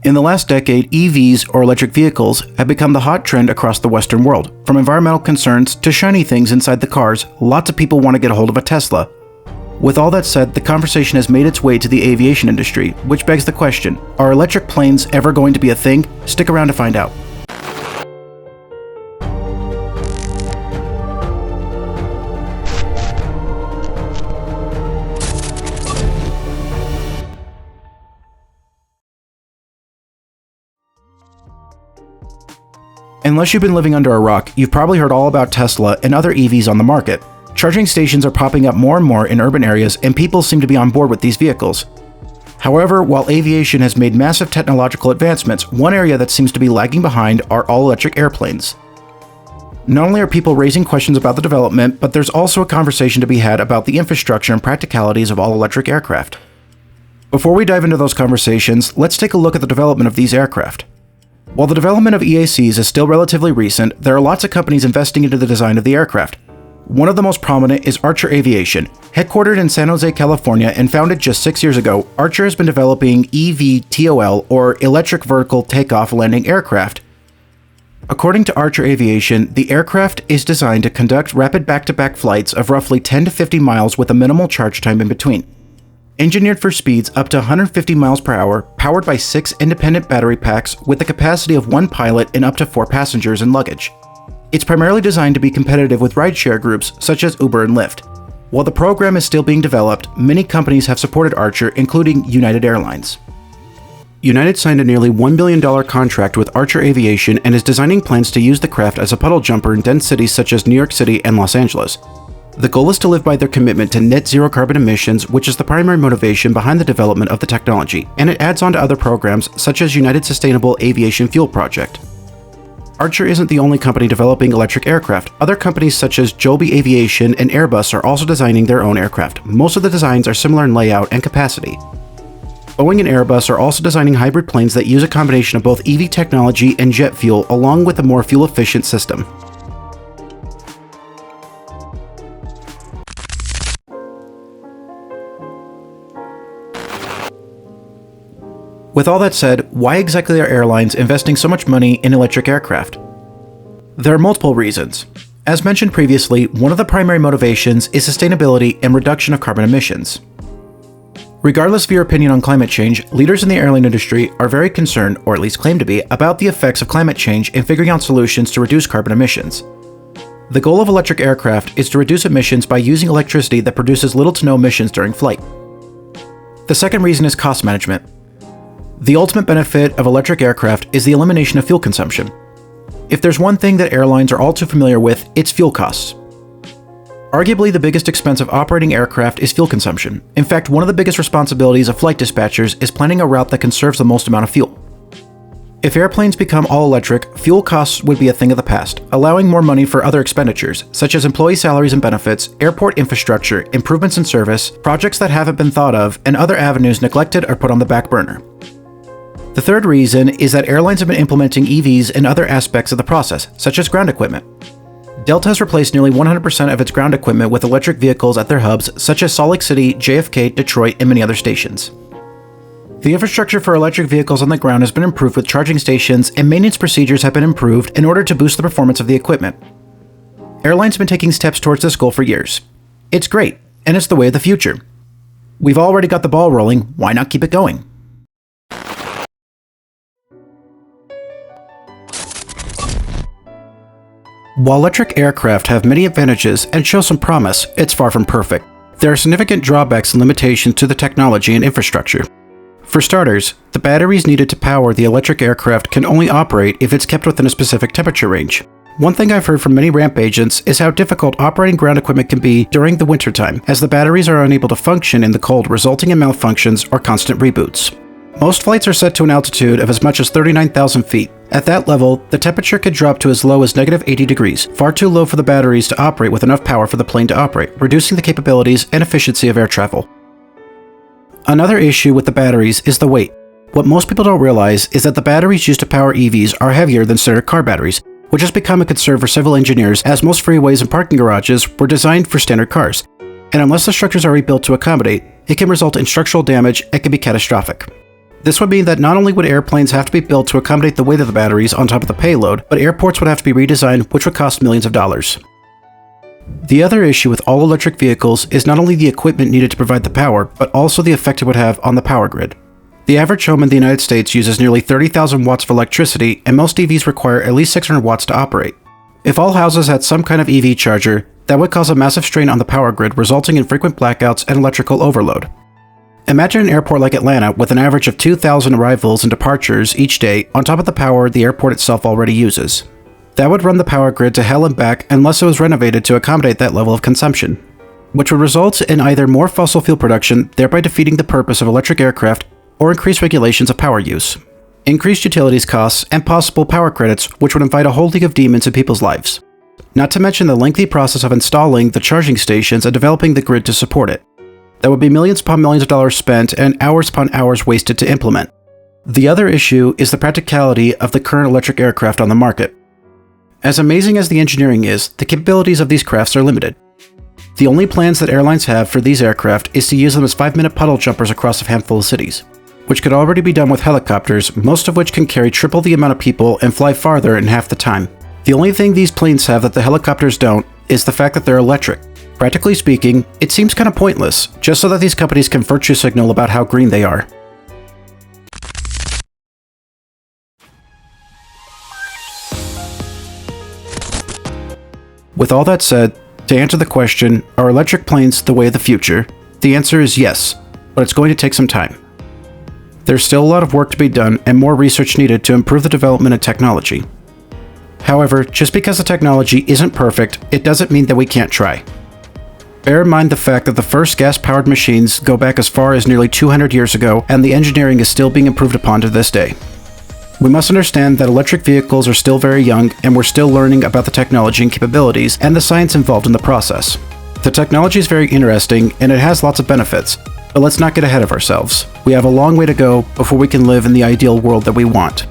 In the last decade, EVs, or electric vehicles, have become the hot trend across the Western world. From environmental concerns to shiny things inside the cars, lots of people want to get a hold of a Tesla. With all that said, the conversation has made its way to the aviation industry, which begs the question, are electric planes ever going to be a thing? Stick around to find out. Unless you've been living under a rock, you've probably heard all about Tesla and other EVs on the market. Charging stations are popping up more and more in urban areas, and people seem to be on board with these vehicles. However, while aviation has made massive technological advancements, one area that seems to be lagging behind are all-electric airplanes. Not only are people raising questions about the development, but there's also a conversation to be had about the infrastructure and practicalities of all-electric aircraft. Before we dive into those conversations, let's take a look at the development of these aircraft. While the development of EACs is still relatively recent, there are lots of companies investing into the design of the aircraft. One of the most prominent is Archer Aviation. Headquartered in San Jose, California, and founded just 6 years ago, Archer has been developing eVTOL, or Electric Vertical Takeoff Landing Aircraft. According to Archer Aviation, the aircraft is designed to conduct rapid back-to-back flights of roughly 10 to 50 miles with a minimal charge time in between. Engineered for speeds up to 150 miles per hour, powered by 6 independent battery packs with the capacity of 1 pilot and up to 4 passengers and luggage. It's primarily designed to be competitive with rideshare groups such as Uber and Lyft. While the program is still being developed, many companies have supported Archer, including United Airlines. United signed a nearly $1 billion contract with Archer Aviation and is designing plans to use the craft as a puddle jumper in dense cities such as New York City and Los Angeles. The goal is to live by their commitment to net zero carbon emissions, which is the primary motivation behind the development of the technology, and it adds on to other programs such as United Sustainable Aviation Fuel Project. Archer isn't the only company developing electric aircraft. Other companies such as Joby Aviation and Airbus are also designing their own aircraft. Most of the designs are similar in layout and capacity. Boeing and Airbus are also designing hybrid planes that use a combination of both EV technology and jet fuel, along with a more fuel-efficient system. With all that said, why exactly are airlines investing so much money in electric aircraft? There are multiple reasons. As mentioned previously, one of the primary motivations is sustainability and reduction of carbon emissions. Regardless of your opinion on climate change, leaders in the airline industry are very concerned, or at least claim to be, about the effects of climate change and figuring out solutions to reduce carbon emissions. The goal of electric aircraft is to reduce emissions by using electricity that produces little to no emissions during flight. The second reason is cost management. The ultimate benefit of electric aircraft is the elimination of fuel consumption. If there's one thing that airlines are all too familiar with, it's fuel costs. Arguably, the biggest expense of operating aircraft is fuel consumption. In fact, one of the biggest responsibilities of flight dispatchers is planning a route that conserves the most amount of fuel. If airplanes become all electric, fuel costs would be a thing of the past, allowing more money for other expenditures, such as employee salaries and benefits, airport infrastructure, improvements in service, projects that haven't been thought of, and other avenues neglected or put on the back burner. The third reason is that airlines have been implementing EVs in other aspects of the process, such as ground equipment. Delta has replaced nearly 100% of its ground equipment with electric vehicles at their hubs, such as Salt Lake City, JFK, Detroit, and many other stations. The infrastructure for electric vehicles on the ground has been improved with charging stations, and maintenance procedures have been improved in order to boost the performance of the equipment. Airlines have been taking steps towards this goal for years. It's great, and it's the way of the future. We've already got the ball rolling, why not keep it going? While electric aircraft have many advantages and show some promise, it's far from perfect. There are significant drawbacks and limitations to the technology and infrastructure. For starters, the batteries needed to power the electric aircraft can only operate if it's kept within a specific temperature range. One thing I've heard from many ramp agents is how difficult operating ground equipment can be during the wintertime, as the batteries are unable to function in the cold, resulting in malfunctions or constant reboots. Most flights are set to an altitude of as much as 39,000 feet. At that level, the temperature could drop to as low as -80 degrees, far too low for the batteries to operate with enough power for the plane to operate, reducing the capabilities and efficiency of air travel. Another issue with the batteries is the weight. What most people don't realize is that the batteries used to power EVs are heavier than standard car batteries, which has become a concern for civil engineers as most freeways and parking garages were designed for standard cars, and unless the structures are rebuilt to accommodate, it can result in structural damage and can be catastrophic. This would mean that not only would airplanes have to be built to accommodate the weight of the batteries on top of the payload, but airports would have to be redesigned, which would cost millions of dollars. The other issue with all electric vehicles is not only the equipment needed to provide the power, but also the effect it would have on the power grid. The average home in the United States uses nearly 30,000 watts of electricity, and most EVs require at least 600 watts to operate. If all houses had some kind of EV charger, that would cause a massive strain on the power grid, resulting in frequent blackouts and electrical overload. Imagine an airport like Atlanta with an average of 2,000 arrivals and departures each day on top of the power the airport itself already uses. That would run the power grid to hell and back unless it was renovated to accommodate that level of consumption, which would result in either more fossil fuel production, thereby defeating the purpose of electric aircraft, or increased regulations of power use, increased utilities costs, and possible power credits, which would invite a whole league of demons in people's lives. Not to mention the lengthy process of installing the charging stations and developing the grid to support it. That would be millions upon millions of dollars spent and hours upon hours wasted to implement. The other issue is the practicality of the current electric aircraft on the market. As amazing as the engineering is, the capabilities of these crafts are limited. The only plans that airlines have for these aircraft is to use them as 5-minute puddle jumpers across a handful of cities, which could already be done with helicopters, most of which can carry triple the amount of people and fly farther in half the time. The only thing these planes have that the helicopters don't is the fact that they're electric. Practically speaking, it seems kind of pointless, just so that these companies can virtue signal about how green they are. With all that said, to answer the question, are electric planes the way of the future? The answer is yes, but it's going to take some time. There's still a lot of work to be done and more research needed to improve the development of technology. However, just because the technology isn't perfect, it doesn't mean that we can't try. Bear in mind the fact that the first gas-powered machines go back as far as nearly 200 years ago, and the engineering is still being improved upon to this day. We must understand that electric vehicles are still very young, and we're still learning about the technology and capabilities, and the science involved in the process. The technology is very interesting, and it has lots of benefits, but let's not get ahead of ourselves. We have a long way to go before we can live in the ideal world that we want.